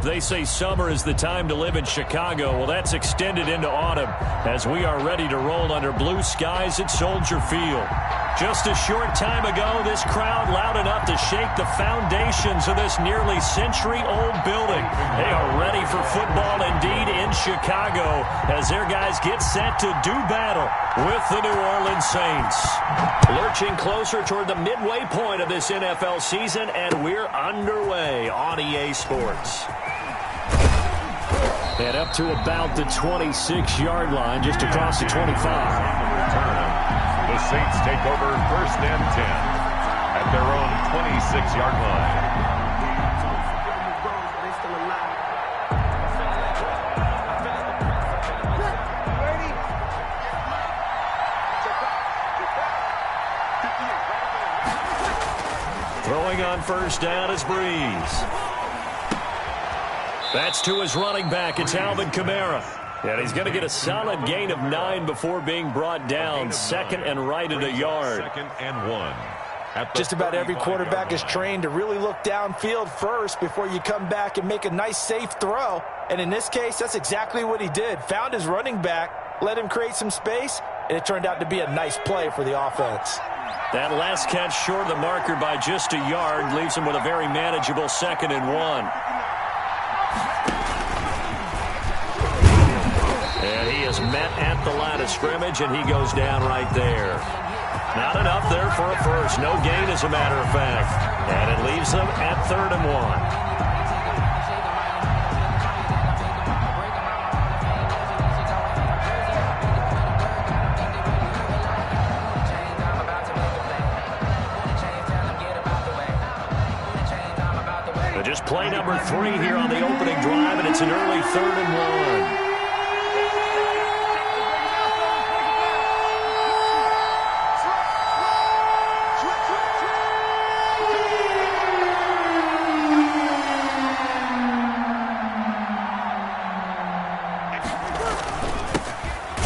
They say summer is the time to live in Chicago. Well, that's extended into autumn as we are ready to roll under blue skies at Soldier Field. Just a short time ago, this crowd loud enough to shake the foundations of this nearly century-old building. They are ready for football indeed in Chicago as their guys get set to do battle with the New Orleans Saints. Lurching closer toward the midway point of this NFL season, and we're underway on EA Sports. And up to about the 26-yard line, just across the 25. The Saints take over 1st and 10 at their own 26-yard line. Throwing on 1st down is Breeze. That's to his running back. It's Alvin Kamara. And he's going to get a solid gain of 9 before being brought down. 2nd and right at a yard. 2nd and 1. Just about every quarterback is trained to really look downfield first before you come back and make a nice, safe throw. And in this case, that's exactly what he did. Found his running back, let him create some space, and it turned out to be a nice play for the offense. That last catch short of the marker by just a yard leaves him with a very manageable 2nd and 1. And he is met at the line of scrimmage, and he goes down right there. Not enough there for a first. No gain, as a matter of fact. And it leaves them at 3rd and 1. Just play number 3 here on the opening drive, and it's an early 3rd and 1.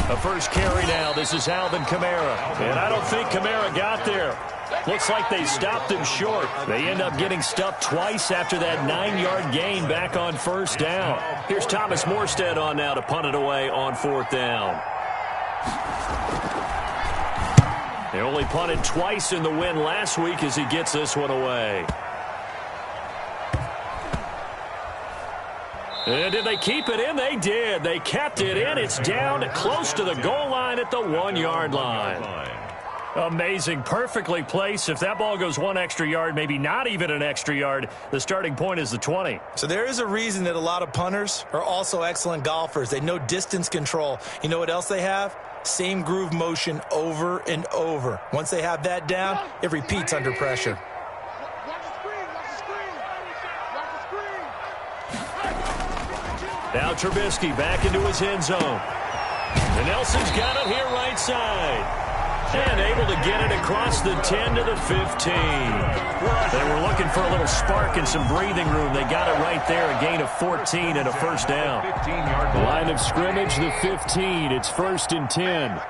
A first carry now. This is Alvin Kamara. And I don't think Kamara got there. Looks like they stopped him short. They end up getting stuffed twice after that 9-yard gain back on 1st down. Here's Thomas Morstead on now to punt it away on 4th down. They only punted twice in the win last week as he gets this one away. And did they keep it in? They did. They kept it in. It's down close to the goal line at the 1-yard line. Amazing. Perfectly placed. If that ball goes 1 extra yard, maybe not even an extra yard, the starting point is the 20. So there is a reason that a lot of punters are also excellent golfers. They know distance control. You know what else they have? Same groove motion over and over. Once they have that down, it repeats under pressure. Now Trubisky back into his end zone. And Nelson's got it here right side. And able to get it across the 10 to the 15. They were looking for a little spark and some breathing room. They got it right there, a gain of 14 and a 1st down. Line of scrimmage, the 15. It's 1st and 10.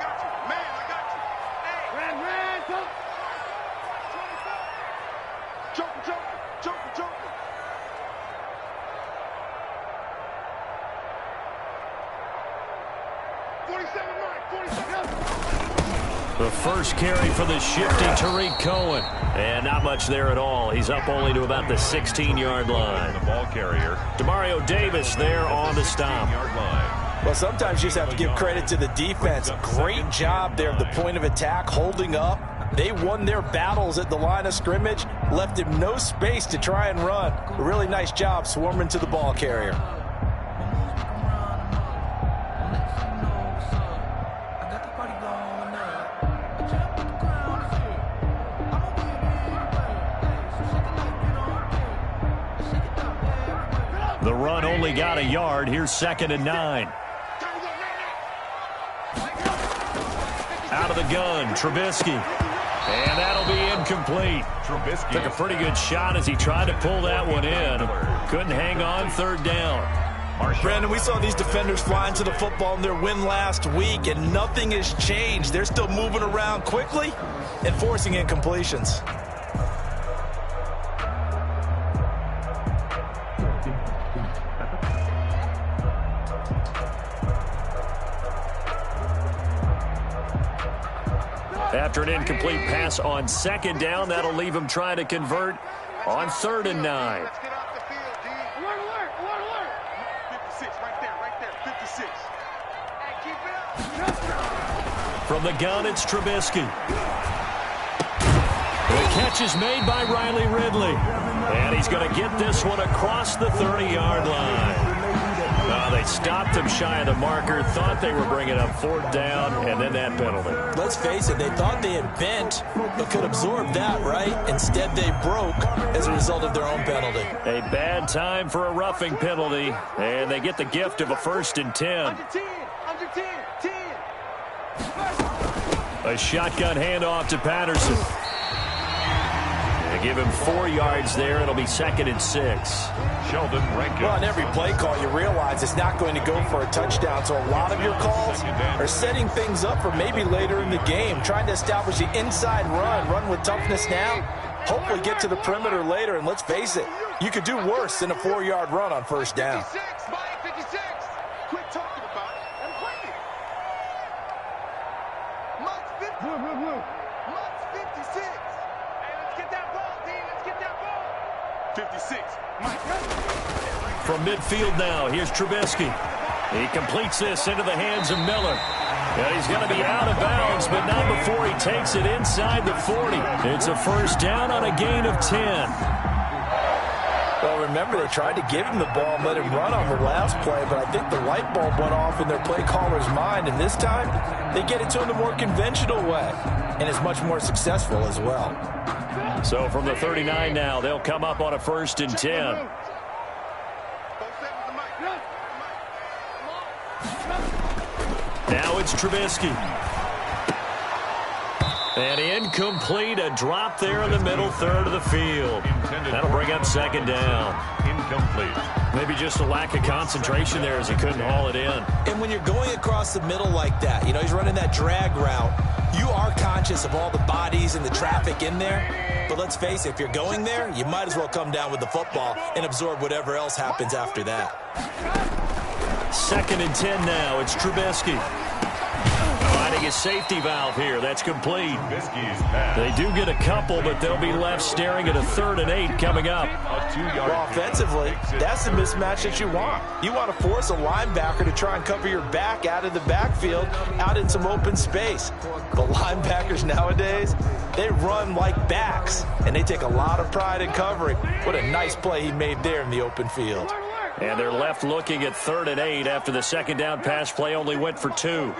The first carry for the shifty Tariq Cohen. And not much there at all. He's up only to about the 16-yard line. The ball carrier. Demario Davis there on the stop. Well, sometimes you just have to give credit to the defense. Great job there at the point of attack, holding up. They won their battles at the line of scrimmage, left him no space to try and run. A really nice job swarming to the ball carrier. The run only got a yard. Here's 2nd and 9. Out of the gun, Trubisky. And that'll be incomplete. Trubisky took a pretty good shot as he tried to pull that one in. Couldn't hang on 3rd down. Brandon, we saw these defenders flying to the football in their win last week, and nothing has changed. They're still moving around quickly and forcing incompletions. After an incomplete pass on second down, that'll leave him trying to convert on 3rd and 9. Let's get off the field, D. Alert. 56, right there, 56. Hey, keep it up. From the gun, it's Trubisky. The catch is made by Riley Ridley. And he's going to get this one across the 30-yard line. They stopped him shy of the marker, thought they were bringing up 4th down, and then that penalty. Let's face it, they thought they had bent, but could absorb that, right? Instead, they broke as a result of their own penalty. A bad time for a roughing penalty, and they get the gift of a 1st and 10. Under 10. A shotgun handoff to Patterson. They give him 4 yards there. It'll be 2nd and 6. Sheldon Rankins. Well, on every play call, you realize it's not going to go for a touchdown, so a lot of your calls are setting things up for maybe later in the game, trying to establish the inside run with toughness now, hopefully get to the perimeter later, and let's face it, you could do worse than a 4-yard run on 1st down. 56. Quit talking about it and play it. Mud's 50. Mud's 56. Hey, let's get that ball, D. Let's get that ball. 56. Mike. From midfield now, here's Trubisky. He completes this into the hands of Miller. And he's going to be out of bounds, but not before he takes it inside the 40. It's a 1st down on a gain of 10. Well, remember, they tried to give him the ball and let him run on the last play, but I think the light bulb went off in their play caller's mind, and this time they get it to him the more conventional way, and it's much more successful as well. So from the 39 now, they'll come up on a 1st and 10. Now it's Trubisky. And incomplete, a drop there in the middle third of the field. That'll bring up 2nd down. Incomplete. Maybe just a lack of concentration there as he couldn't haul it in. And when you're going across the middle like that, you know, he's running that drag route, you are conscious of all the bodies and the traffic in there. But let's face it, if you're going there, you might as well come down with the football and absorb whatever else happens after that. 2nd and 10 now. It's Trubisky. Finding a safety valve here. That's complete. They do get a couple, but they'll be left staring at a 3rd and 8 coming up. Well, offensively, that's the mismatch that you want. You want to force a linebacker to try and cover your back out of the backfield, out in some open space. The linebackers nowadays, they run like backs, and they take a lot of pride in covering. What a nice play he made there in the open field. And they're left looking at 3rd and 8 after the 2nd down pass play only went for 2.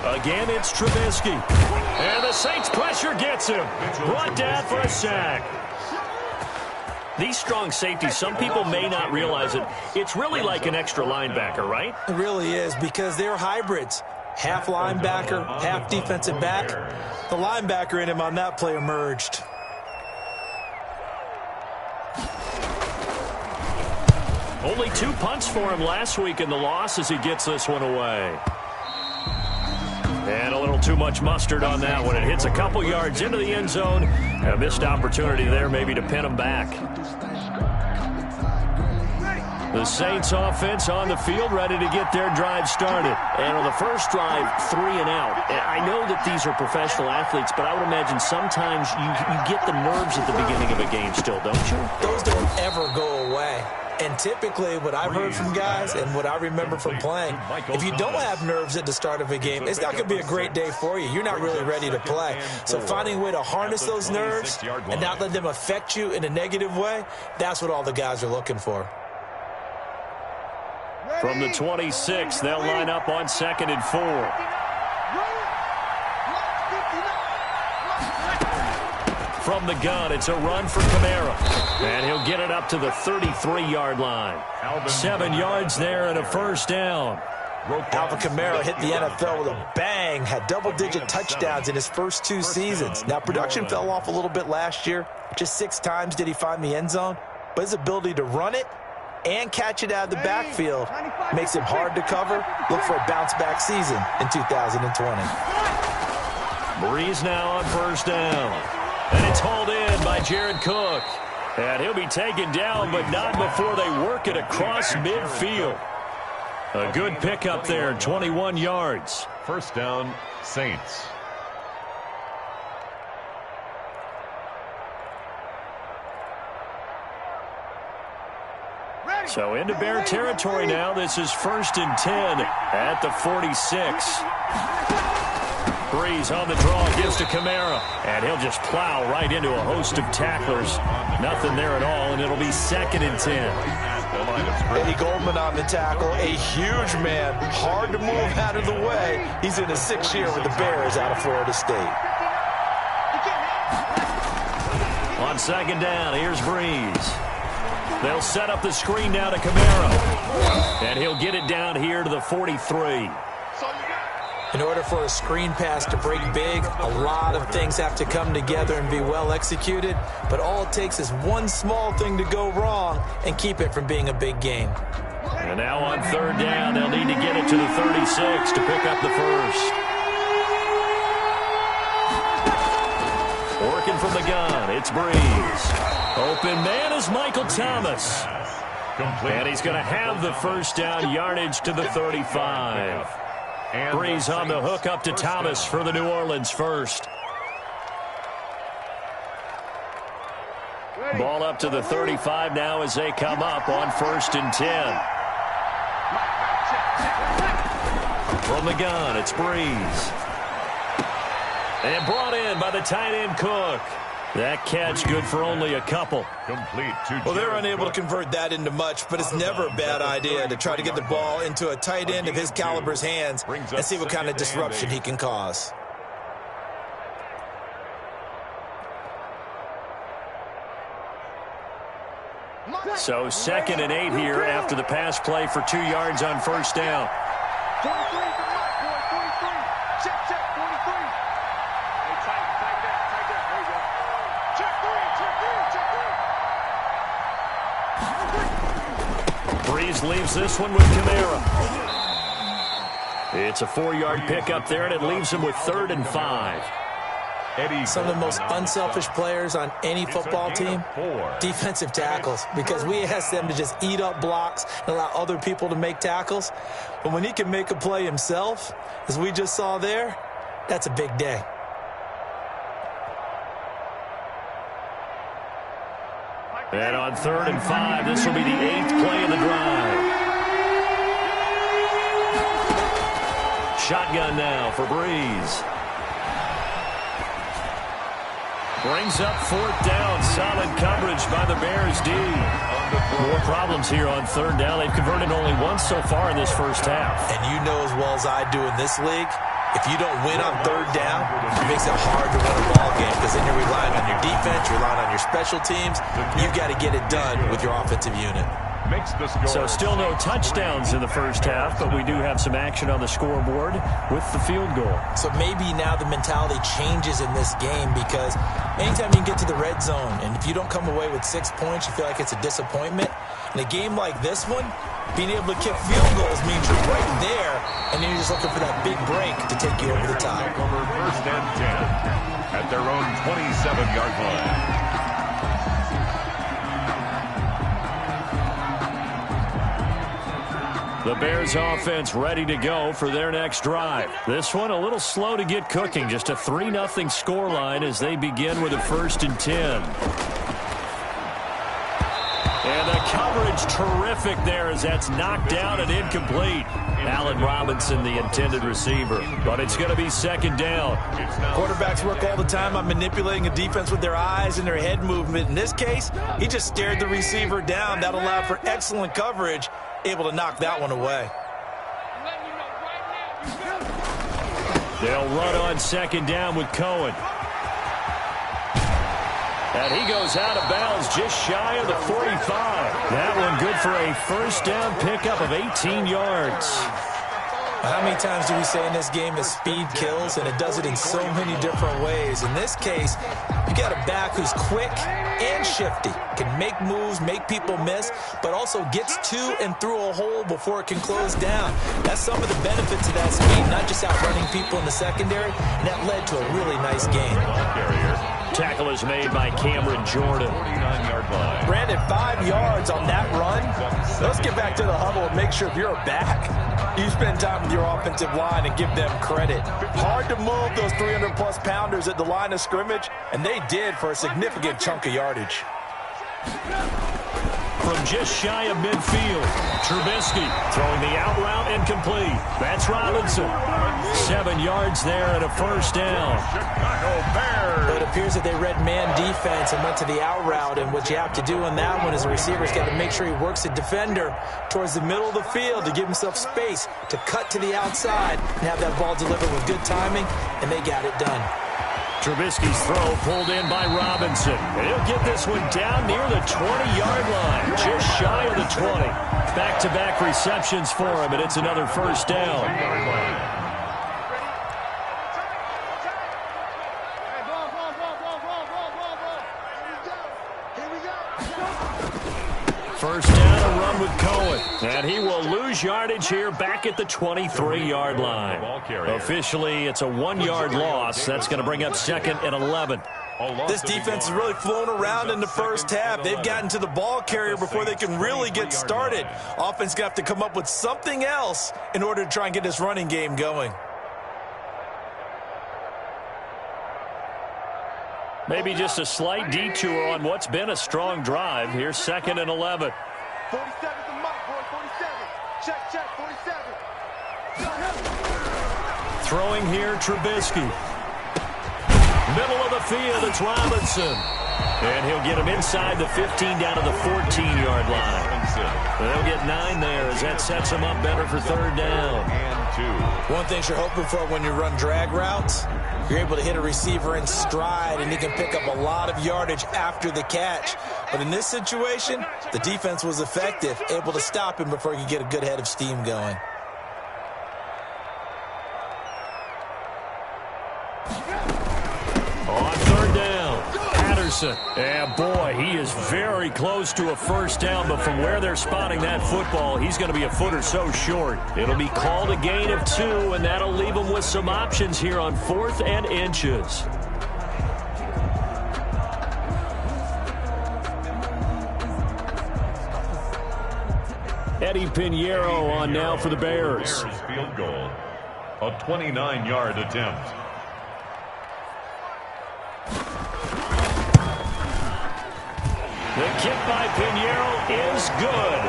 Again, it's Trubisky. And the Saints pressure gets him. Brought down for a sack. These strong safeties, some people may not realize it. It's really like an extra linebacker, right? It really is, because they're hybrids. Half linebacker, half defensive back. The linebacker in him on that play emerged. Only 2 punts for him last week in the loss as he gets this one away. And a little too much mustard on that one. It hits a couple yards into the end zone. A missed opportunity there maybe to pin him back. The Saints offense on the field ready to get their drive started. And on the first drive, 3 and out. I know that these are professional athletes, but I would imagine sometimes you get the nerves at the beginning of a game still, don't you? Those don't ever go away. And typically what I've heard from guys and what I remember from playing, if you don't have nerves at the start of a game, it's not going to be a great day for you. You're not really ready to play. So finding a way to harness those nerves and not let them affect you in a negative way, that's what all the guys are looking for. From the 26, they'll line up on 2nd and 4. From the gun, it's a run for Kamara. And he'll get it up to the 33-yard line. 7 yards there and a 1st down. Alvin Kamara hit the NFL with a bang, had double-digit touchdowns in his first 2 seasons. Now, production fell off a little bit last year. Just 6 times did he find the end zone. But his ability to run it and catch it out of the backfield makes him hard to cover. Look for a bounce-back season in 2020. Breeze now on 1st down. And it's hauled in by Jared Cook. And he'll be taken down, but not before they work it across midfield. A good pickup there, 21 yards. First down, Saints. So into Bear territory now. This is 1st and 10 at the 46. Breeze on the draw, gives to Kamara, and he'll just plow right into a host of tacklers. Nothing there at all, and it'll be 2nd and 10. Eddie Goldman on the tackle, a huge man, hard to move out of the way. He's in his 6th year with the Bears out of Florida State. On 2nd down, here's Breeze. They'll set up the screen now to Kamara, and he'll get it down here to the 43. In order for a screen pass to break big, a lot of things have to come together and be well executed, but all it takes is one small thing to go wrong and keep it from being a big gain. And now on 3rd down, they'll need to get it to the 36 to pick up the first. Working from the gun, it's Breeze. Open man is Michael Thomas. And he's going to have the first down, yardage to the 35. Breeze on the hook up to Thomas for the New Orleans first. Ball up to the 35 now as they come up on 1st and 10. From the gun, it's Breeze. And brought in by the tight end Cook. That catch good for only a couple. Well, they're unable to convert that into much, but it's never a bad idea to try to get the ball into a tight end of his caliber's hands and see what kind of disruption he can cause. So 2nd and 8 here after the pass play for 2 yards on 1st down. 43, check, 43. Hey, tight that. There you go. Check 3. Breeze leaves this one with Kamara. It's a 4-yard pickup there, and it leaves him with 3rd and 5. Some of the most unselfish players on any football team, defensive tackles, because we ask them to just eat up blocks and allow other people to make tackles. But when he can make a play himself, as we just saw there, that's a big day. And on 3rd and 5, this will be the 8th play of the drive. Shotgun now for Breeze. Brings up 4th down. Solid coverage by the Bears D. More problems here on 3rd down. They've converted only once so far in this first half. And you know as well as I do in this league, if you don't win on 3rd down, it makes it hard to win a ball game because then you're relying on your defense, you're relying on your special teams. You've got to get it done with your offensive unit. So still no touchdowns in the first half, but we do have some action on the scoreboard with the field goal. So maybe now the mentality changes in this game because anytime you can get to the red zone, and if you don't come away with 6 points, you feel like it's a disappointment. In a game like this one, being able to kick field goals means you're right there, and then you're just looking for that big break to take you over the top. First and 10 at their own 27-yard line. The Bears offense ready to go for their next drive. This one a little slow to get cooking. Just a 3-0 scoreline as they begin with a 1st and 10. And the coverage terrific there as that's knocked down and incomplete. Allen Robinson, the intended receiver. But it's going to be 2nd down. Quarterbacks work all the time on manipulating a defense with their eyes and their head movement. In this case, he just stared the receiver down. That allowed for excellent coverage. Able to knock that one away. They'll run on 2nd down with Cohen. And he goes out of bounds just shy of the 45. That one good for a 1st down pickup of 18 yards. How many times do we say in this game that speed kills, and it does it in so many different ways? In this case, you got a back who's quick and shifty, can make moves, make people miss, but also gets to and through a hole before it can close down. That's some of the benefits of that speed, not just outrunning people in the secondary, and that led to a really nice game. tackle is made by Cameron Jordan. 49-yard line. Brandon, 5 yards on that run. Let's get back to the huddle and make sure if you're a back, you spend time with your offensive line and give them credit. Hard to move those 300-plus pounders at the line of scrimmage, and they did for a significant chunk of yardage. From just shy of midfield, Trubisky throwing the out route incomplete. That's Robinson. 7 yards there and a first down. But it appears that they read man defense and went to the out route, and what you have to do on that one is the receiver's got to make sure he works the defender towards the middle of the field to give himself space to cut to the outside and have that ball delivered with good timing, and they got it done. Trubisky's throw pulled in by Robinson. And he'll get this one down near the 20-yard line, just shy of the 20. Back-to-back receptions for him, and it's another first down. First down, a run with Cohen. And he will lose yardage here back at the 23-yard line. Officially, it's a 1-yard loss. That's going to bring up second and 11. This defense has really flown around in the first half. They've gotten to the ball carrier before they can really get started. Offense got to come up with something else in order to try and get this running game going. Maybe just a slight detour on what's been a strong drive. Here's second and 11. 47's the mark, boy. 47. Check, 47. Throwing here, Trubisky. Middle of the field, it's Robinson. And he'll get him inside the 15 down to the 14-yard line. They'll get 9 there as that sets him up better for third down. One thing you're hoping for when you run drag routes, you're able to hit a receiver in stride, and he can pick up a lot of yardage after the catch. But in this situation, the defense was effective, able to stop him before he could get a good head of steam going. On third down, Patterson. And boy, he is very close to a first down, but from where they're spotting that football, he's going to be a foot or so short. It'll be called a gain of 2, and that'll leave him with some options here on 4th and inches. Eddie Pinheiro on now for the Bears. Field goal. A 29-yard attempt. The kick by Pinheiro is good.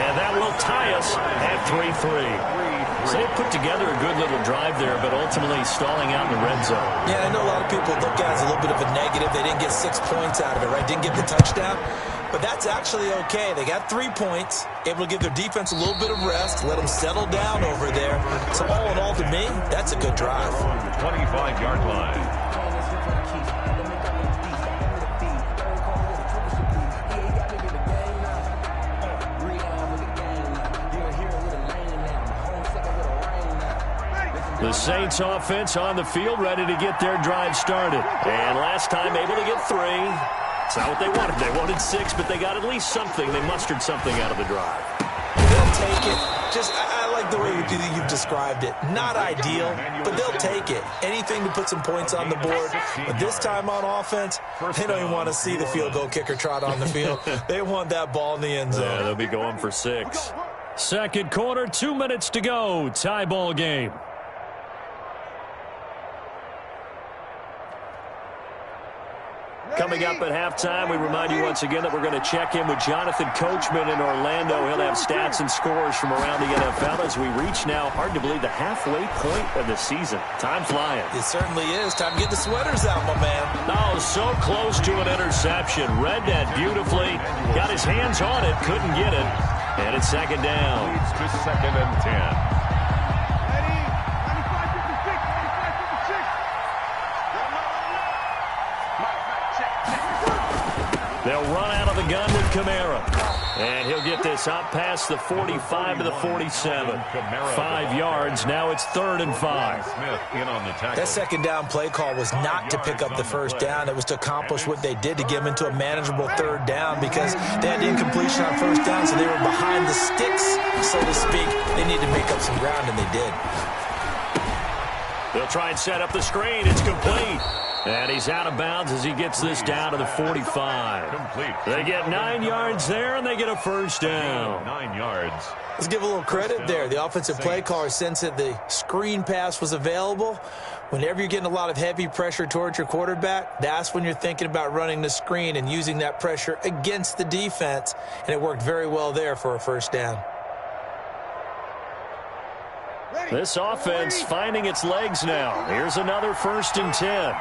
And that will tie us at 3-3. So they put together a good little drive there, but ultimately stalling out in the red zone. Yeah, I know a lot of people look at it as a little bit of a negative. They didn't get 6 points out of it, right? Didn't get the touchdown. But that's actually okay. They got 3 points, able to give their defense a little bit of rest, let them settle down over there. So all in all, to me, that's a good drive. 25-yard line. The Saints offense on the field, ready to get their drive started. And last time able to get 3. It's not what they wanted. They wanted 6, but they got at least something. They mustered something out of the drive. They'll take it. I like the way you've described it. Not ideal, but they'll take it. Anything to put some points on the board. But this time on offense, they don't even want to see the field goal kicker trot on the field. They want that ball in the end zone. Yeah, they'll be going for 6. Second quarter, 2 minutes to go. Tie ball game. Coming up at halftime, we remind you once again that we're going to check in with Jonathan Coachman in Orlando. He'll have stats and scores from around the NFL as we reach now, hard to believe, the halfway point of the season. Time flying. It certainly is. Time to get the sweaters out, my man. Oh, so close to an interception. Read that beautifully. Got his hands on it, couldn't get it. And it's second down. Leads to second and 10. They'll run out of the gun with Kamara. And he'll get this out past the 45 to the 47. 5 yards. Now it's 3rd and 5. Smith in on the tackle. That second down play call was not to pick up the first down. It was to accomplish what they did to get them into a manageable 3rd down because they had incompletion on first down, so they were behind the sticks, so to speak. They needed to make up some ground, and they did. They'll try and set up the screen. It's complete. And he's out of bounds as he gets this down to the 45. Complete. They get 9 yards there, and they get a first down. 9 yards. Let's give a little credit there. The offensive play caller sensed that the screen pass was available. Whenever you're getting a lot of heavy pressure towards your quarterback, that's when you're thinking about running the screen and using that pressure against the defense. And it worked very well there for a first down. This offense finding its legs now. Here's another 1st and 10.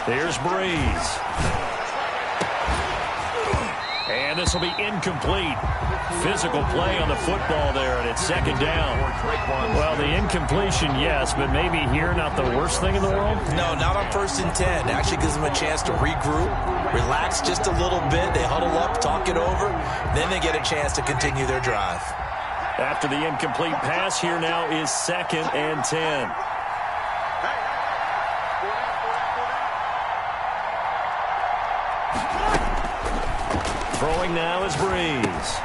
Here's Breeze. And this will be incomplete. Physical play on the football there, and it's 2nd down. Well, the incompletion, yes, but maybe here not the worst thing in the world? No, not on 1st and 10. Actually gives them a chance to regroup, relax just a little bit. They huddle up, talk it over. Then they get a chance to continue their drive. After the incomplete pass, here now is 2nd and 10. Throwing now is Breeze.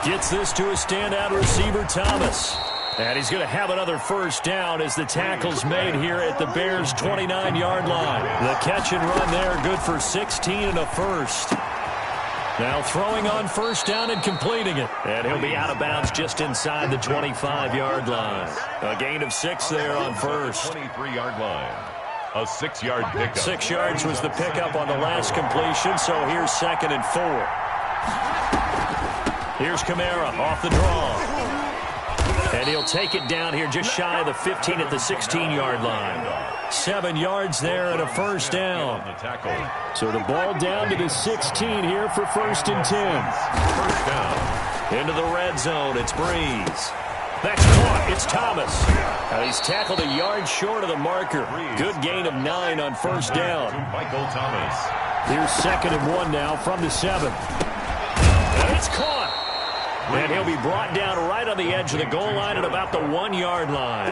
Gets this to a standout receiver, Thomas. And he's going to have another first down as the tackle's made here at the Bears' 29-yard line. The catch and run there, good for 16 and a first. Now throwing on first down and completing it. And he'll be out of bounds just inside the 25-yard line. A gain of 6 there on first. 23-yard line. A 6-yard pickup. 6 yards was the pickup on the last completion, so here's 2nd and 4. Here's Kamara off the draw. And he'll take it down here just shy of the 15 at the 16-yard line. 7 yards there and a first down. So the ball down to the 16 here for 1st and 10. First down. Into the red zone, it's Breeze. That's caught, it's Thomas. And he's tackled a yard short of the marker. Good gain of 9 on first down. Michael Thomas. Here's 2nd and 1 now from the 7. And it's caught. And he'll be brought down right on the edge of the goal line at about the 1-yard line.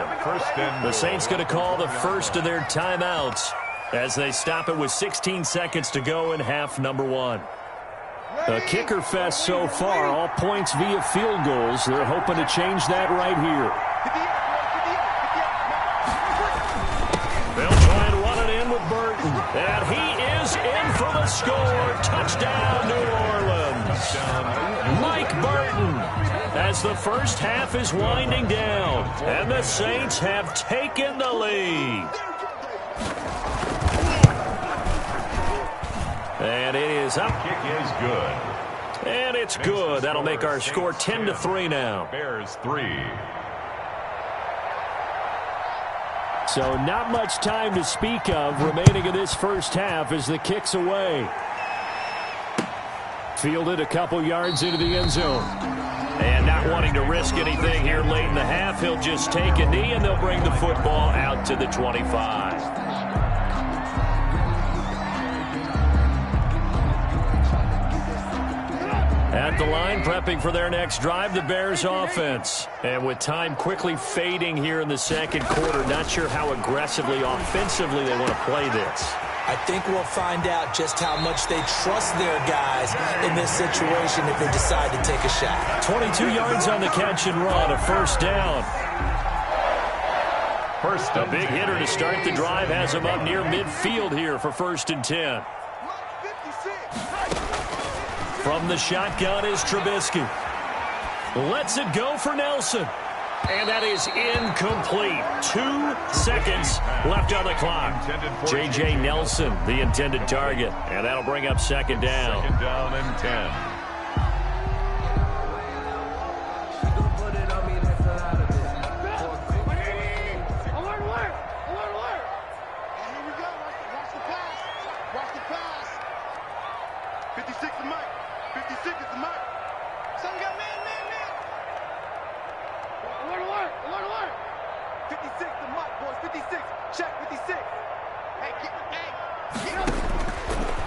The Saints going to call the first of their timeouts as they stop it with 16 seconds to go in half number 1. A kicker fest so far, all points via field goals. They're hoping to change that right here. They'll try and run it in with Burton. And he is in for the score. Touchdown, New Orleans. Mike Burton, as the first half is winding down, and the Saints have taken the lead. And it is up. Kick is good. And it's good. That'll make our score 10-3 now. Bears 3. So not much time to speak of remaining in this first half as the kick's away. Fielded a couple yards into the end zone. And not wanting to risk anything here late in the half, he'll just take a knee and they'll bring the football out to the 25. At the line, prepping for their next drive, the Bears offense. And with time quickly fading here in the second quarter, not sure how aggressively, offensively they want to play this. I think we'll find out just how much they trust their guys in this situation if they decide to take a shot. 22 yards on the catch and run, a first down. A big hitter to start the drive has him up near midfield here for 1st and 10. From the shotgun is Trubisky. Lets it go for Nelson. And that is incomplete. 2 seconds left on the clock. J.J. Nelson, the intended target. And that'll bring up 2nd down. 2nd down and 10.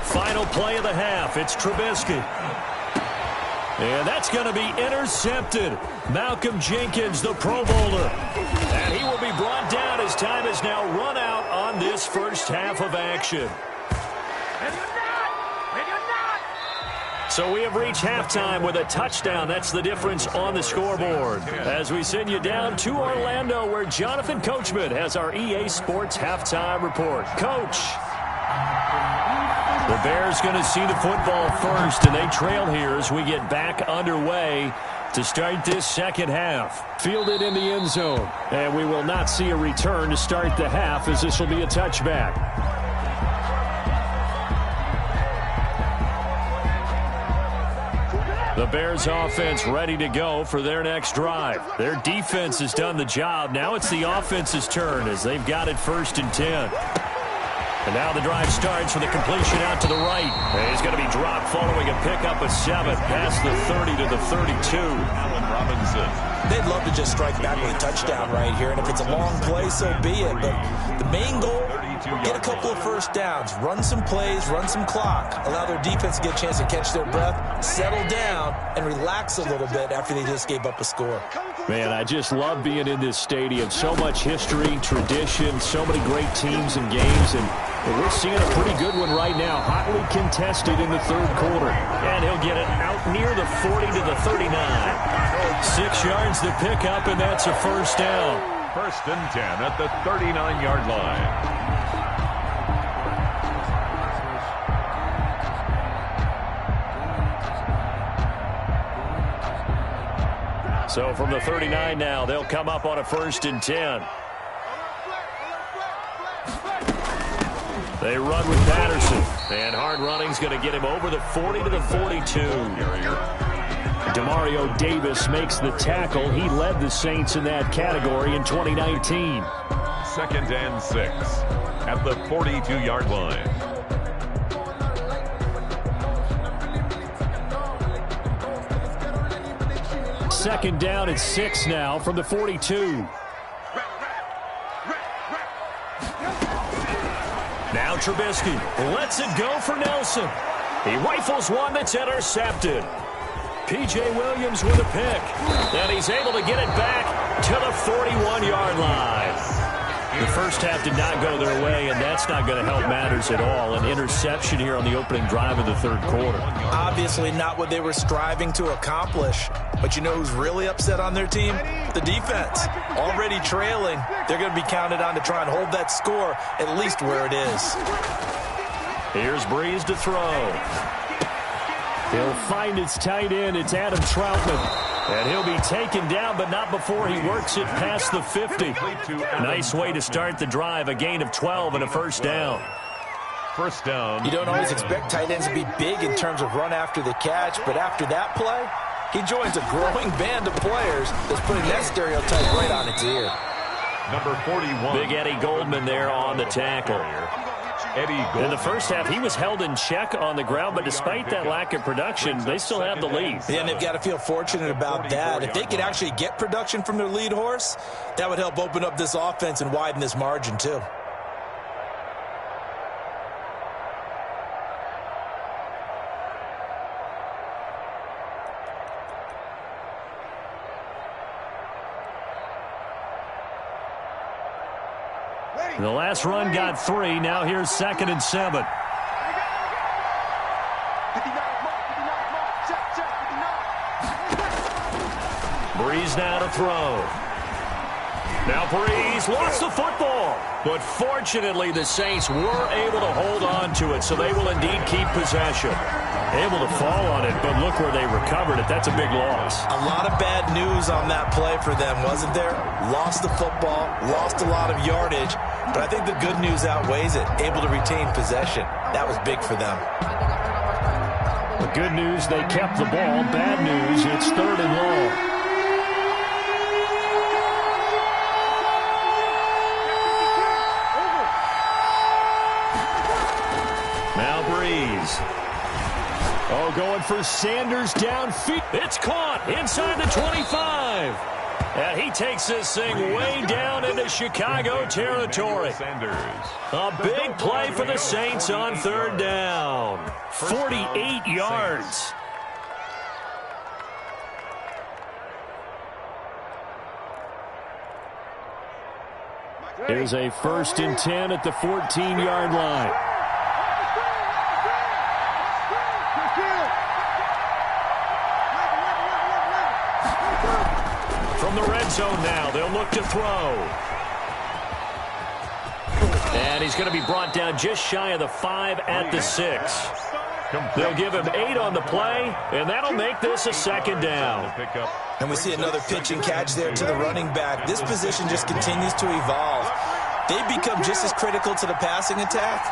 Final play of the half. It's Trubisky. And that's going to be intercepted. Malcolm Jenkins, the Pro Bowler. And he will be brought down as time has now run out on this first half of action. So we have reached halftime with a touchdown. That's the difference on the scoreboard. As we send you down to Orlando, where Jonathan Coachman has our EA Sports halftime report. Coach. The Bears going to see the football first, and they trail here as we get back underway to start this second half. Fielded in the end zone, and we will not see a return to start the half, as this will be a touchback. The Bears offense ready to go for their next drive. Their defense has done the job. Now it's the offense's turn as they've got it 1st and 10. And now the drive starts with a completion out to the right. And he's going to be dropped following a pickup of 7 past the 30 to the 32. Allen Robinson. They'd love to just strike back with a touchdown right here, and if it's a long play, so be it. But the main goal, get a couple of first downs, run some plays, run some clock, allow their defense to get a chance to catch their breath, settle down, and relax a little bit after they just gave up a score. Man, I just love being in this stadium. So much history, tradition, so many great teams and games, and we're seeing a pretty good one right now, hotly contested in the 3rd quarter. And he'll get it out near the 40 to the 39. 6 yards to pick up, and that's a first down. 1st and 10 at the 39-yard line. So from the 39 now, they'll come up on a 1st and 10. They run with Patterson, and hard running's going to get him over the 40 to the 42. Demario Davis makes the tackle. He led the Saints in that category in 2019. 2nd and 6 at the 42-yard line. Second down at 6 now from the 42. Now Trubisky lets it go for Nelson. He rifles one that's intercepted. P.J. Williams with a pick. And he's able to get it back to the 41-yard line. The first half did not go their way, and that's not going to help matters at all. An interception here on the opening drive of the 3rd quarter. Obviously not what they were striving to accomplish. But you know who's really upset on their team? The defense. Already trailing. They're going to be counted on to try and hold that score at least where it is. Here's Breeze to throw. He'll find his tight end. It's Adam Troutman. And he'll be taken down, but not before he works it past the 50. Nice way to start the drive. A gain of 12 and a first down. First down. You don't always expect tight ends to be big in terms of run after the catch, but after that play, he joins a growing band of players that's putting that stereotype right on its ear. Number 41. Big Eddie Goldman there on the tackle. In the first half, he was held in check on the ground, but despite that lack of production, they still have the lead. Yeah, and they've got to feel fortunate about that. If they could actually get production from their lead horse, that would help open up this offense and widen this margin too. The last run got 3. Now here's 2nd and 7. Breeze now to throw. Now Breeze lost the football. But fortunately, the Saints were able to hold on to it, so they will indeed keep possession. Able to fall on it, but look where they recovered it. That's a big loss. A lot of bad news on that play for them, wasn't there? Lost the football, lost a lot of yardage, but I think the good news outweighs it. Able to retain possession. That was big for them. The good news, they kept the ball. Bad news, it's 3rd and long. Now Breeze. Oh, going for Sanders downfield. It's caught inside the 25. And he takes this thing way down into Chicago territory. A big play for the Saints on 3rd down. 48 yards. Here's a 1st and 10 at the 14-yard line. From the red zone now, they'll look to throw. And he's going to be brought down just shy of the 5 at the 6. They'll give him 8 on the play, and that'll make this a second down. And we see another pitch and catch there to the running back. This position just continues to evolve. They've become just as critical to the passing attack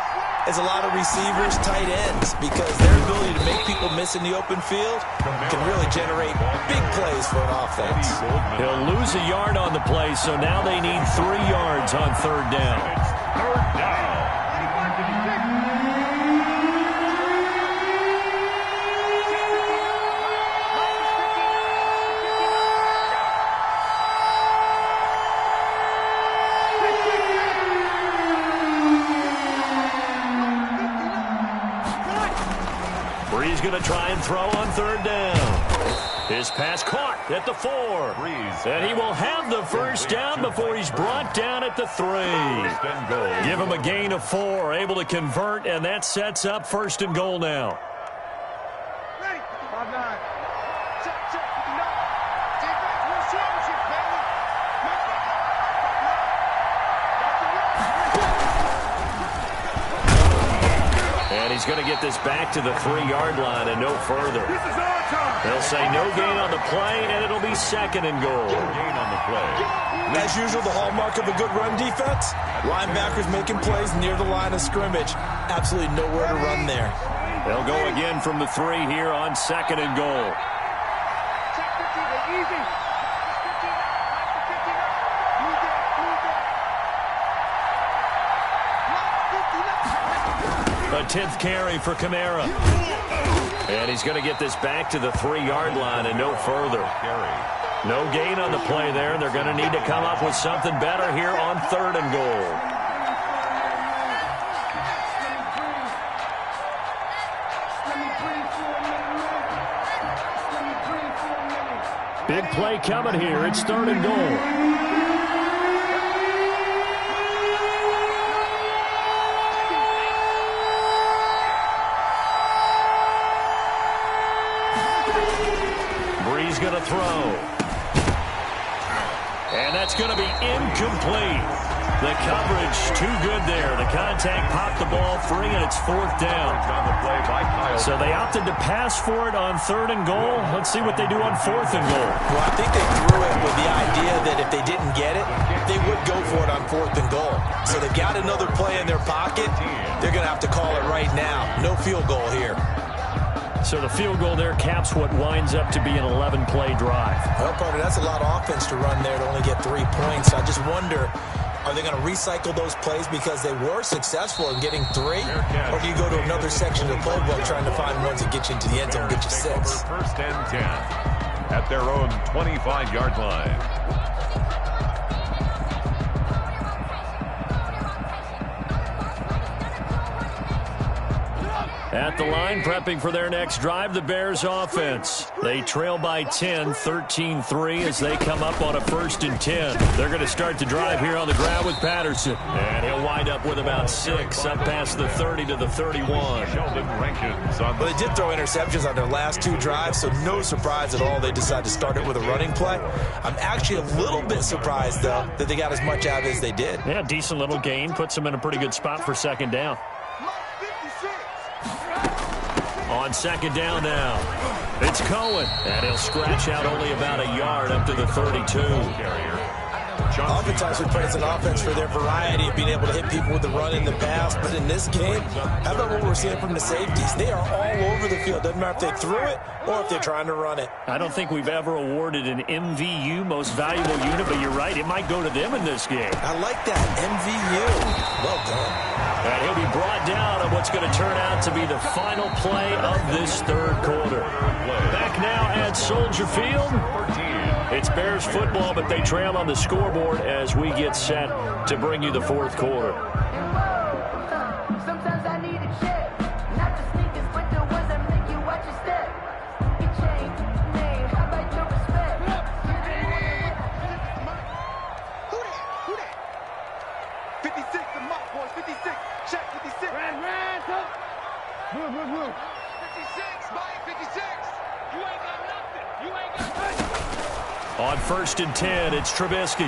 as a lot of receivers, tight ends, because their ability to make people miss in the open field can really generate big plays for an offense. He'll lose a yard on the play, so now they need 3 yards on third down. Third down. Brees going to try and throw on third down. His pass caught at the 4. And he will have the first down before he's brought down at the 3. Give him a gain of 4, able to convert, and that sets up first and goal now. Ready. 5-9. Check, check. Defense, win championship, baby. And he's going to get this back to the 3-yard line and no further. This is our time. They'll say no gain on the play, and it'll be second and goal. Gain on the play. As usual, the hallmark of a good run defense, linebackers making plays near the line of scrimmage. Absolutely nowhere to run there. They'll go again from the 3 here on second and goal. Check 15, easy. 15 out. Move that, move that. A 10th carry for Kamara. And he's going to get this back to the 3-yard line and no further. No gain on the play there, and they're going to need to come up with something better here on third and goal. Big play coming here. It's third and goal. Brees going to throw. And that's going to be incomplete. The coverage too good there. The contact popped the ball free, and it's fourth down. So they opted to pass for it on third and goal. Let's see what they do on fourth and goal. Well, I think they threw it with the idea that if they didn't get it, they would go for it on fourth and goal. So they've got another play in their pocket. They're going to have to call it right now. No field goal here. So the field goal there caps what winds up to be an 11-play drive. Well, partner, that's a lot of offense to run there to only get 3 points. I just wonder, are they going to recycle those plays because they were successful in getting 3? Or do you go to another section of the playbook trying to find ones that get you into the end zone, get you 6? First and 10 at their own 25-yard line. At the line, prepping for their next drive, the Bears offense. They trail by 10, 13-3 as they come up on a first and 10. They're going to start the drive here on the ground with Patterson. And he'll wind up with about 6, up past the 30 to the 31. Well, they did throw interceptions on their last 2 drives, so no surprise at all they decided to start it with a running play. I'm actually a little bit surprised, though, that they got as much out as they did. Yeah, decent little gain. Puts them in a pretty good spot for second down. On second down now, it's Cohen, and he'll scratch out only about a yard up to the 32. Oftentimes we praise an offense for their variety of being able to hit people with the run in the pass, but in this game, how about what we're seeing from the safeties? They are all over the field. Doesn't matter if they threw it or if they're trying to run it. I don't think we've ever awarded an MVU, most valuable unit, but you're right, it might go to them in this game. I like that, MVU. Well done. And he'll be brought down on what's going to turn out to be the final play of this third quarter. Back now at Soldier Field. It's Bears football, but they trail on the scoreboard as we get set to bring you the fourth quarter. Sometimes I need a check, not the sneakers, but the ones that make you watch your step. You change name, how about your respect? Who that? 56, the mock boys, 56. Check 56. Ran, come. Blue. 56, Mike, 56. You ain't got nothing. You ain't got nothing. On 1st and 10, it's Trubisky.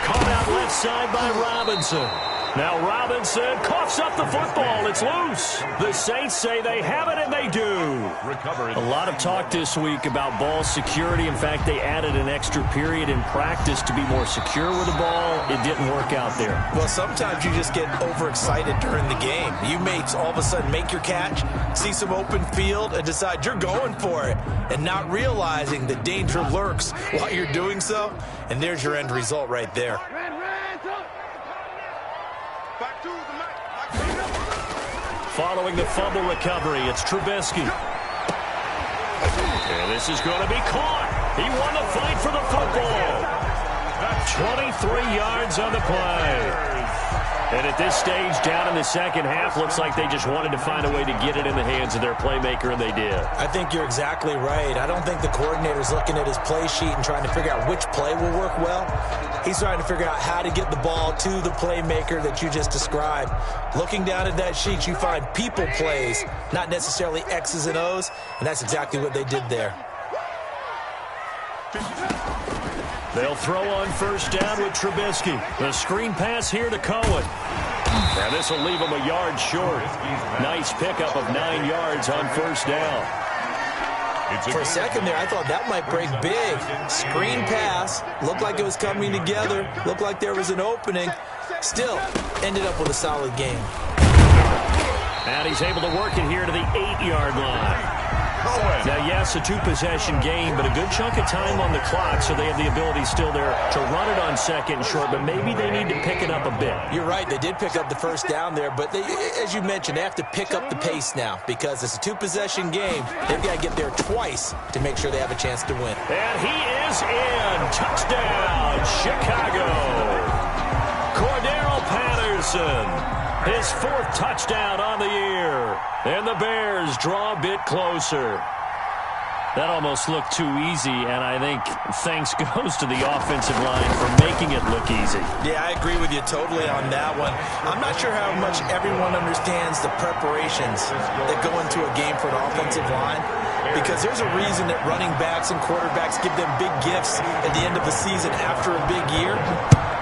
Caught out left side by Robinson. Now Robinson coughs up the football. It's loose. The Saints say they have it, and they do. A lot of talk this week about ball security. In fact, they added an extra period in practice to be more secure with the ball. It didn't work out there. Well, sometimes you just get overexcited during the game. You may all of a sudden make your catch, see some open field, and decide you're going for it, and not realizing the danger lurks while you're doing so. And there's your end result right there. Following the fumble recovery, it's Trubisky. And this is going to be caught. He won the fight for the football. 23 yards on the play. And at this stage, down in the second half, looks like they just wanted to find a way to get it in the hands of their playmaker, and they did. I think you're exactly right. I don't think the coordinator's looking at his play sheet and trying to figure out which play will work well. He's trying to figure out how to get the ball to the playmaker that you just described. Looking down at that sheet, you find people plays, not necessarily X's and O's, and that's exactly what they did there. They'll throw on 1st down with Trubisky. The screen pass here to Cohen. And this will leave him a yard short. Nice pickup of 9 yards on 1st down. For a second there, I thought that might break big. Screen pass. Looked like it was coming together. Looked like there was an opening. Still, ended up with a solid game. And he's able to work it here to the 8-yard line. Now, yes, a 2-possession game, but a good chunk of time on the clock, so they have the ability still there to run it on 2nd and short, but maybe they need to pick it up a bit. You're right. They did pick up the 1st down there, but they, as you mentioned, they have to pick up the pace now because it's a 2-possession game. They've got to get there twice to make sure they have a chance to win. And he is in. Touchdown, Chicago. Cordero Patterson. His 4th touchdown on the year. And the Bears draw a bit closer. That almost looked too easy, and I think thanks goes to the offensive line for making it look easy. Yeah, I agree with you totally on that one. I'm not sure how much everyone understands the preparations that go into a game for an offensive line, because there's a reason that running backs and quarterbacks give them big gifts at the end of the season after a big year.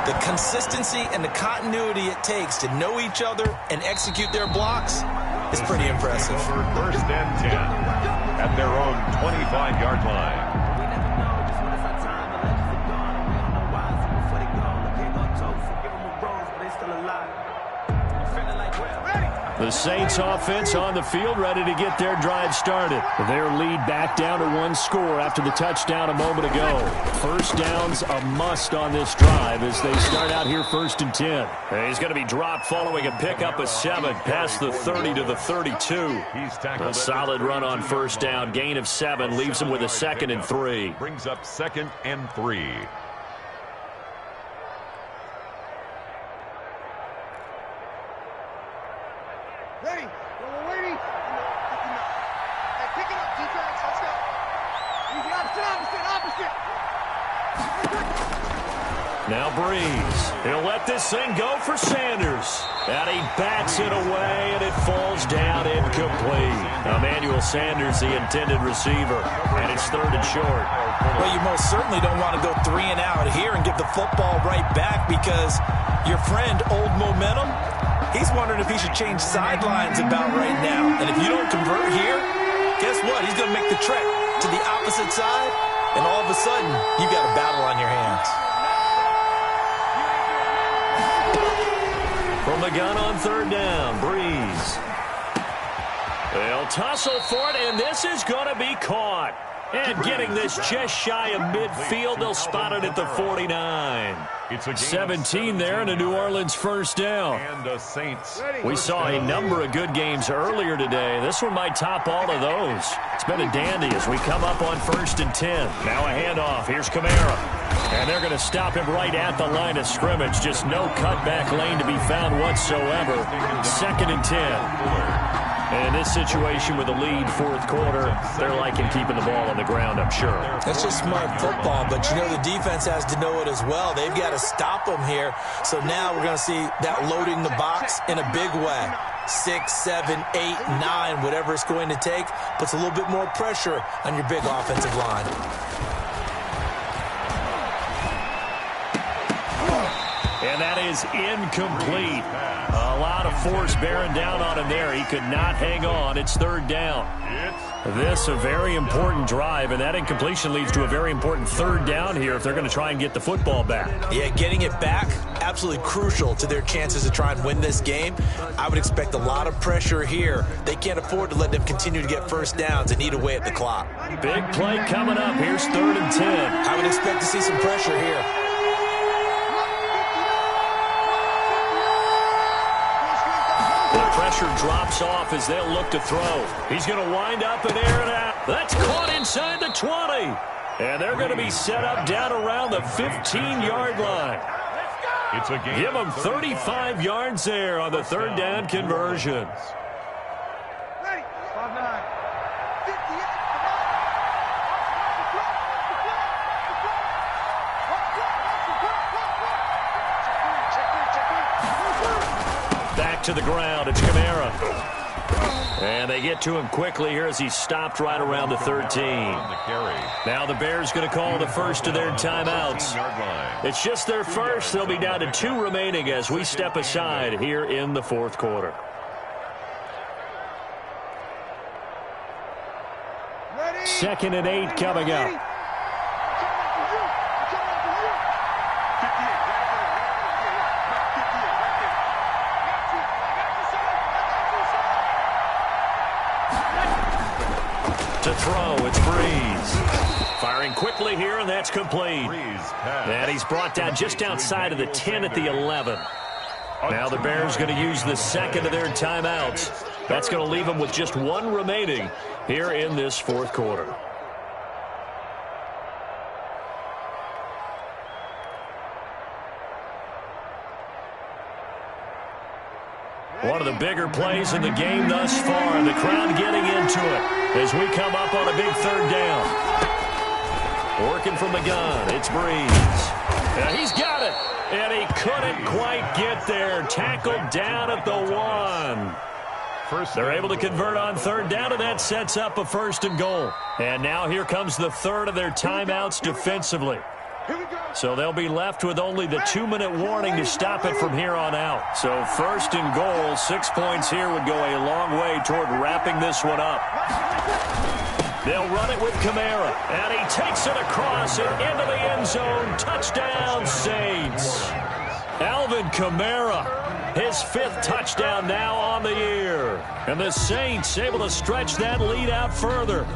The consistency and the continuity it takes to know each other and execute their blocks is pretty impressive. 1st and 10 at their own 25-yard line. The Saints offense on the field, ready to get their drive started. Their lead back down to 1 score after the touchdown a moment ago. 1st down's a must on this drive as they start out here 1st and 10. And he's going to be dropped following a pickup of 7 past the 30 to the 32. A solid run on 1st down, gain of 7, leaves him with a 2nd and 3. Brings up 2nd and 3. Ready? We're waiting. Hey, pick it up, defense. Let's go. Easy, opposite. Now Breeze. He'll let this thing go for Sanders. And he bats it away, and it falls down incomplete. Emmanuel Sanders, the intended receiver. And it's 3rd and short. Well, you most certainly don't want to go 3 and out here and get the football right back because your friend, Old Momentum, he's wondering if he should change sidelines about right now. And if you don't convert here, guess what? He's going to make the trek to the opposite side, and all of a sudden, you got a battle on your hands. From the gun on 3rd down, Breeze. They'll tussle for it, and this is going to be caught. And getting this just shy of midfield, they'll spot it at the 49. 17 there and a New Orleans 1st down. And the Saints. We saw a number of good games earlier today. This one might top all of those. It's been a dandy as we come up on 1st and 10. Now a handoff. Here's Kamara. And they're going to stop him right at the line of scrimmage. Just no cutback lane to be found whatsoever. 2nd and 10. And in this situation with a lead 4th quarter, they're liking keeping the ball on the ground, I'm sure. That's just smart football, but you know the defense has to know it as well. They've got to stop them here. So now we're going to see that loading the box in a big way. 6, 7, 8, 9, whatever it's going to take, puts a little bit more pressure on your big offensive line. And that is incomplete. A lot of force bearing down on him there. He could not hang on. It's third down. This a very important drive, and that incompletion leads to a very important third down here if they're going to try and get the football back. Yeah, getting it back, absolutely crucial to their chances to try and win this game. I would expect a lot of pressure here. They can't afford to let them continue to get first downs and eat away at the clock. Big play coming up. Here's 3rd and 10. I would expect to see some pressure here. Pressure drops off as they'll look to throw. He's going to wind up and air it out. That's caught inside the 20. And they're going to be set up down around the 15-yard line. It's a game. Give them 35 yards there on the third down conversion. Ready. 5-9. 58. Back to the ground. It's Kamara. And they get to him quickly here as he's stopped right around the 13. Now the Bears going to call the first of their timeouts. It's just their first. They'll be down to 2 remaining as we step aside here in the fourth quarter. Second and 8 coming up. To throw, it's Breeze. Firing quickly here, and that's complete. And he's brought down just outside of the 10 at the 11. Now the Bears going to use the second of their timeouts. That's going to leave them with just 1 remaining here in this fourth quarter. One of the bigger plays in the game thus far. The crowd getting into it as we come up on a big third down. Working from the gun, it's Breeze. And he's got it. And he couldn't quite get there. Tackled down at the 1. They're able to convert on third down, and that sets up a 1st and goal. And now here comes the third of their timeouts defensively. So they'll be left with only the 2-minute warning to stop it from here on out. So 1st and goal, 6 points here would go a long way toward wrapping this one up. They'll run it with Kamara, and he takes it across and into the end zone. Touchdown, Saints. Alvin Kamara, his 5th touchdown now on the year. And the Saints able to stretch that lead out further.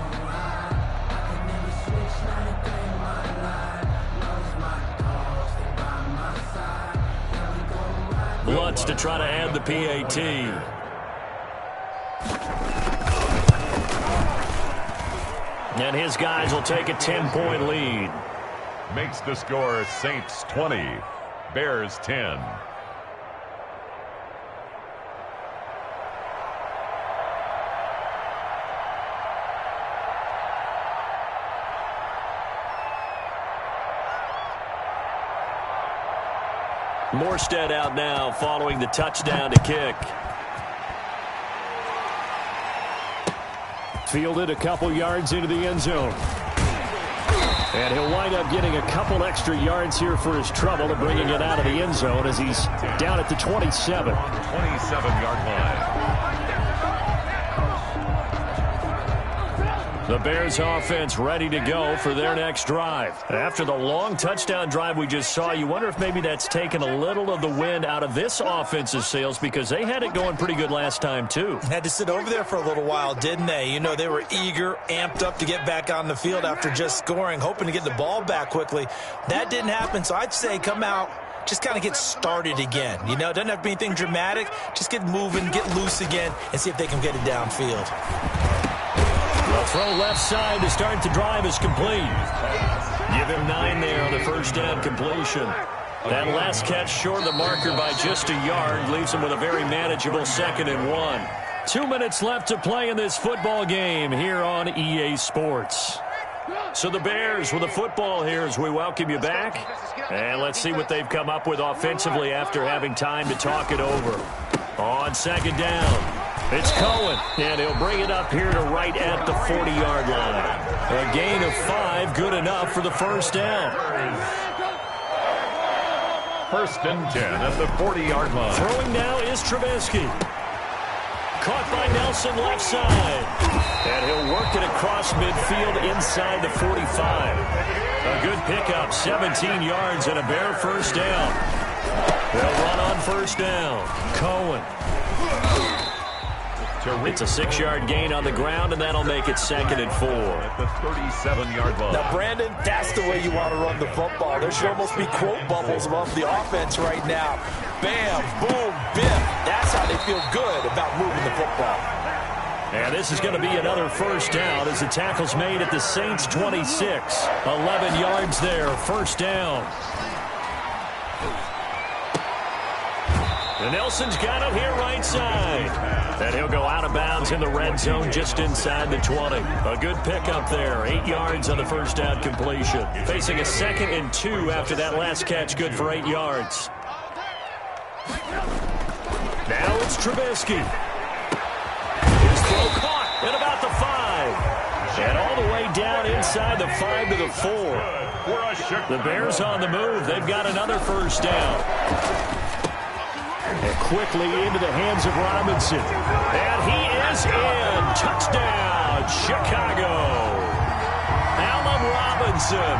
Lutz to try to add the PAT. And his guys will take a 10-point lead. Makes the score Saints 20, Bears 10. Morstead out now following the touchdown to kick. Fielded a couple yards into the end zone. And he'll wind up getting a couple extra yards here for his trouble and bringing it out of the end zone as he's down at the 27. 27-yard line. The Bears offense ready to go for their next drive. After the long touchdown drive we just saw, you wonder if maybe that's taken a little of the wind out of this offense's sails because they had it going pretty good last time too. Had to sit over there for a little while, didn't they? You know, they were eager, amped up to get back on the field after just scoring, hoping to get the ball back quickly. That didn't happen, so I'd say come out, just kind of get started again. You know, it doesn't have to be anything dramatic. Just get moving, get loose again, and see if they can get it downfield. The throw left side to start the drive is complete. Give him 9 there on the first down completion. That last catch short of the marker by just a yard leaves him with a very manageable 2nd and 1. 2 minutes left to play in this football game here on EA Sports. So the Bears with the football here as we welcome you back. And let's see what they've come up with offensively after having time to talk it over. On second down, it's Cohen, and he'll bring it up here to right at the 40-yard line. A gain of 5, good enough for the first down. First and 10 at the 40-yard line. Throwing now is Trubisky. Caught by Nelson left side. And he'll work it across midfield inside the 45. A good pickup, 17 yards and a Bear first down. They'll run on first down. Cohen. It's a 6-yard gain on the ground, and that'll make it 2nd and 4. At the 37-yard line. Now, Brandon, that's the way you want to run the football. There should almost be quote bubbles above the offense right now. Bam, boom, biff. That's how they feel good about moving the football. And this is going to be another first down as the tackle's made at the Saints' 26. 11 yards there, first down. And Nelson's got it here right side. And he'll go out of bounds in the red zone just inside the 20. A good pickup there. 8 yards on the first down completion. Facing a 2nd and 2 after that last catch, good for 8 yards. Now it's Trubisky. His throw caught at about the 5. And all the way down inside the 5 to the 4. The Bears on the move. They've got another first down. And quickly into the hands of Robinson. And he is in. Touchdown, Chicago. Allen Robinson.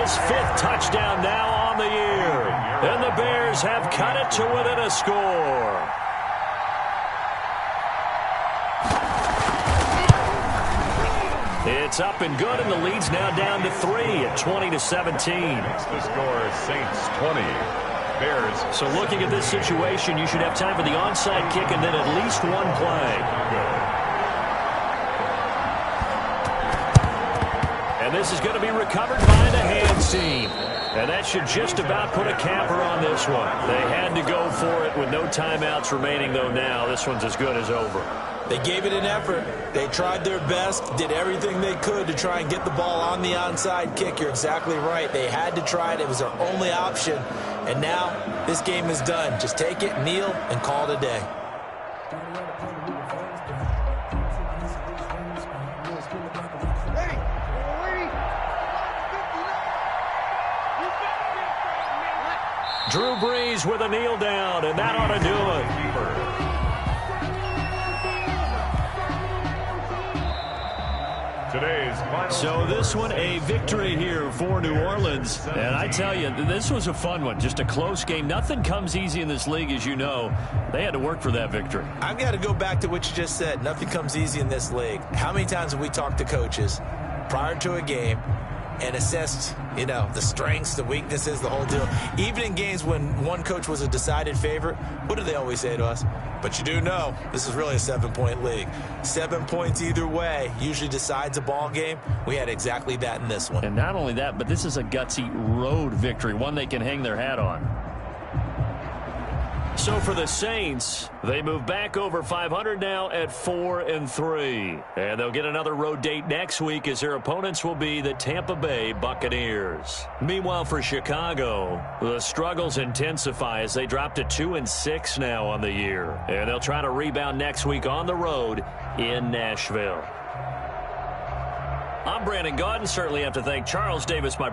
His 5th touchdown now on the year. And the Bears have cut it to within a score. It's up and good, and the lead's now down to 3 at 20-17. The score is Saints 20. Bears. So looking at this situation, you should have time for the onside kick and then at least one play. And this is going to be recovered by the hands team. And that should just about put a capper on this one. They had to go for it with no timeouts remaining, though now this one's as good as over. They gave it an effort. They tried their best, did everything they could to try and get the ball on the onside kick. You're exactly right. They had to try it. It was their only option. And now this game is done. Just take it, kneel, and call it a day. Drew Brees with a kneel down, and that ought to do it. So this one, a victory here for New Orleans. And I tell you, this was a fun one. Just a close game. Nothing comes easy in this league, as you know. They had to work for that victory. I've got to go back to what you just said. Nothing comes easy in this league. How many times have we talked to coaches prior to a game and assessed, the strengths, the weaknesses, the whole deal? Even in games when one coach was a decided favorite, what do they always say to us? But you do know this is really a 7-point league. 7 points either way usually decides a ball game. We had exactly that in this one. And not only that, but this is a gutsy road victory, one they can hang their hat on. So for the Saints, they move back over 500 now at 4-3. And they'll get another road date next week as their opponents will be the Tampa Bay Buccaneers. Meanwhile, for Chicago, the struggles intensify as they drop to 2-6 now on the year. And they'll try to rebound next week on the road in Nashville. I'm Brandon Gaudin. Certainly have to thank Charles Davis, my